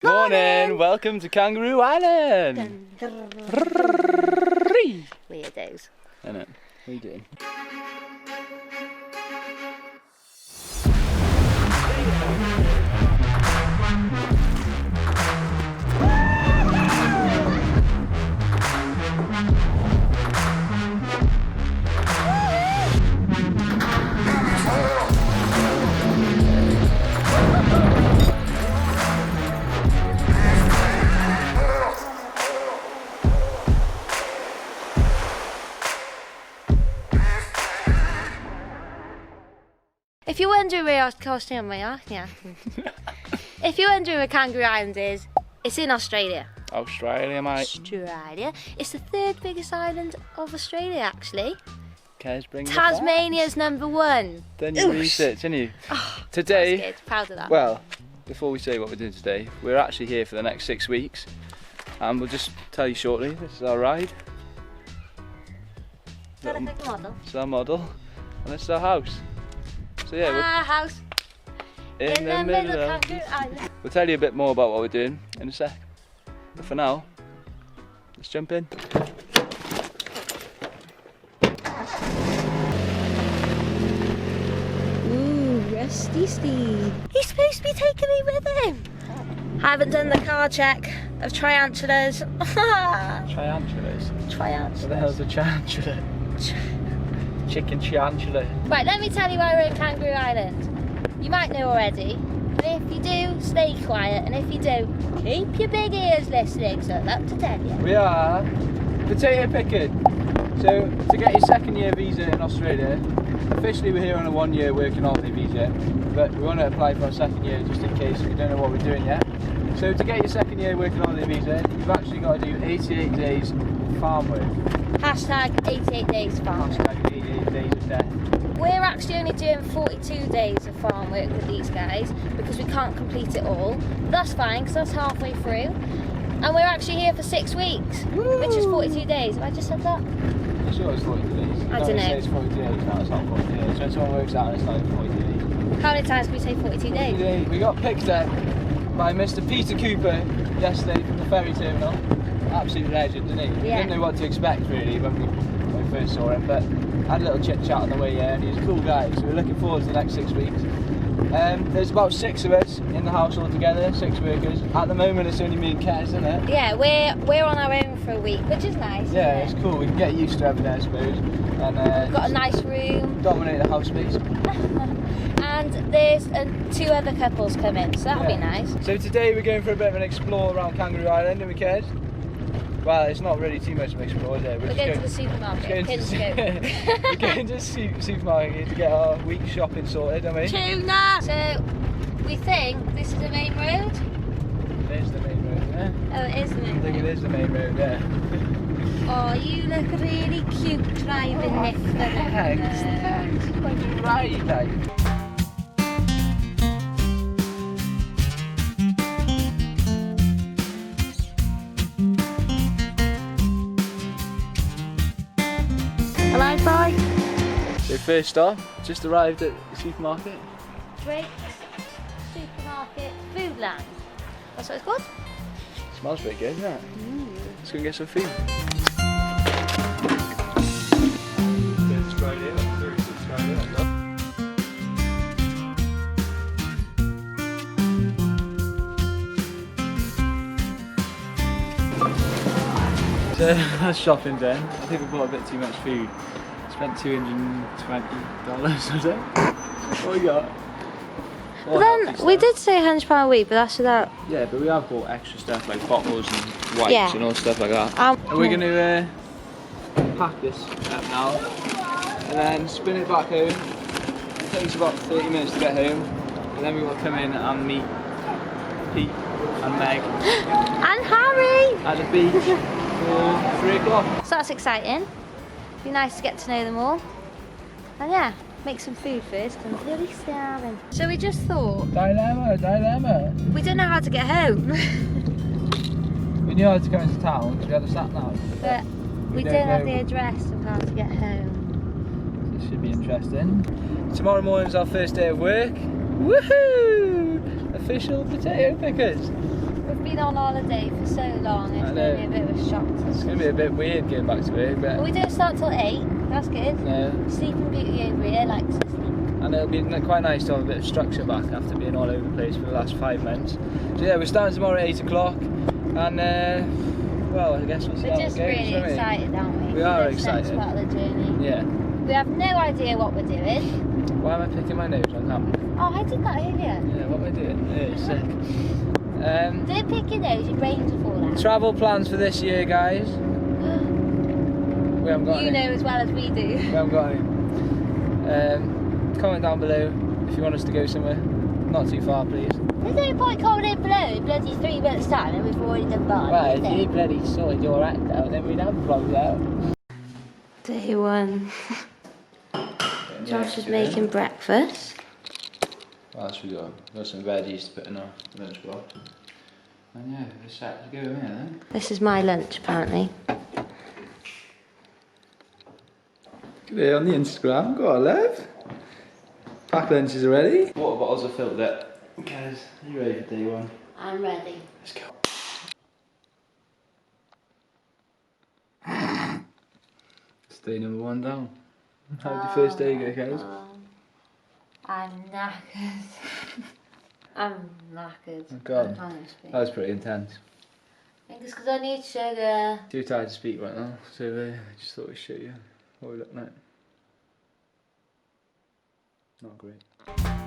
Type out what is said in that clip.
Morning! Welcome to Kangaroo Island! Weirdos. I know. What are you doing? If you're wondering where if you're wondering where Kangaroo Island is, it's in Australia. Australia, mate. Australia. It's the third biggest island of Australia, actually. Kez, bring the Tasmania's #1. Then you research, didn't you? Oh, Today, that's good. Proud of that. well, before we say what we're doing today, we're actually here for the next 6 weeks. And we'll just tell you shortly, this is our ride. Model. This is our model. And this is our house. So yeah, Our house in the middle of Kangaroo Island. We'll tell you a bit more about what we're doing in a sec. But for now, let's jump in. Ooh, Rusty Steve. He's supposed to be taking me with him. I haven't done the car check of tarantulas. Tarantulas? Tarantulas. What the hell's a tarantula? Chicken tarantula. Right, let me tell you why we're in Kangaroo Island. You might know already, but if you do, stay quiet, and if you do, keep your big ears listening, so I'd love to tell you. We are potato picking. So, to get your second year visa in Australia, officially we're here on a 1 year working holiday visa, but we want to apply for our second year just in case we don't know what we're doing yet. So to get your second year working holiday visa, you've actually got to do 88 days farm work. Hashtag 88 days farm. Hashtag 88 days of death. We're actually only doing 42 days of farm work with these guys because we can't complete it all. That's fine because that's halfway through. And we're actually here for 6 weeks, which is 42 days. Have I just said that? You sure it's 42 days? I don't know. It's 42 days now, it's not 42 days. So when someone works out, it's like 42 days. How many times can we say 42 days? We got picked up by Mr. Peter Cooper yesterday from the ferry terminal. Absolute legend, didn't he? Yeah. We didn't know what to expect really when we first saw him, but had a little chit chat on the way here and he's a cool guy, so we're looking forward to the next 6 weeks. There's about 6 of us in the house altogether, 6 workers. At the moment it's only me and Kez, isn't it? Yeah, we're on our own for a week, which is nice. Yeah, it's cool, we can get used to everything I suppose. And We've got a nice room. Dominate the house space. And there's 2 other couples coming, so that'll be nice. So today we're going for a bit of an explore around Kangaroo Island, and we Kez? Well, it's not really too much of an explore, is it? We're going to the supermarket. We're going to the supermarket to get our week shopping sorted, aren't we? Tuna! So, we think this is the main road? It is the main road, yeah. Oh, it is the main road. I think it is the main road, yeah. Oh, you look really cute driving this. Thanks. When you ride, like. Hello, boy. So first stop, just arrived at the supermarket. Drake's Supermarket Foodland. That's what it's called? Smells pretty good, doesn't it? Let's go and get some food. So that's shopping done. I think we bought a bit too much food. Spent $220 or so. What we got? But then, we did say £100 a week, but that's without... Yeah, but we have bought extra stuff like bottles and wipes and all stuff like that. And we're going to pack this up now and then spin it back home. It takes about 30 minutes to get home, and then we will come in and meet Pete and Meg And Harry! at the beach for 3 o'clock. So that's exciting. Be nice to get to know them all. And yeah, make some food first. I'm really starving. So we just thought, Dilemma. we don't know how to get home. We knew how to come into town because we had a sat nav. But we don't have the address of how to get home. This should be interesting. Tomorrow morning's our first day of work. Woohoo! Official potato pickers. We've been on holiday for so long, it's going to be a bit of a shock to us. It's going to be a bit weird getting back to work, but We don't start till 8, that's good. no. Sleeping Beauty over here likes to sleep. And it'll be quite nice to have a bit of structure back after being all over the place for the last 5 months. So yeah, we're starting tomorrow at 8 o'clock, and well, I guess we'll see We're how it just goes, really won't we? excited, aren't we? We are For this next excited. part of the journey. Yeah. We have no idea what we're doing. Why am I picking my nose on camera? Oh, I did that earlier. Yeah, what am I doing? Yeah, it's sick. Don't pick your nose, your brains will fall out. Travel plans for this year, guys. We haven't got You any. know as well as we do. We haven't got any. Comment down below if you want us to go somewhere not too far, please. There's no point commenting below in bloody 3 minutes time and we've already done Bali. Well, if you bloody sorted your act out, then we'd have vlogs out. Day 1. Josh is making breakfast. What else we got? We've got some veggies to put in our lunch box. And yeah, we're set to go in here then. This is my lunch apparently. Get it on the Instagram, go on, love. Pack lunches are ready. Water bottles are filled up. Guys, are you ready for day 1? I'm ready. Let's go. Day number 1 down. How did your first day go, guys? I'm knackered. I'm knackered. Oh God, I can't speak. that was pretty intense. I think it's because I need sugar. Too tired to speak right now, so I just thought we'd show you what we look like. Not great.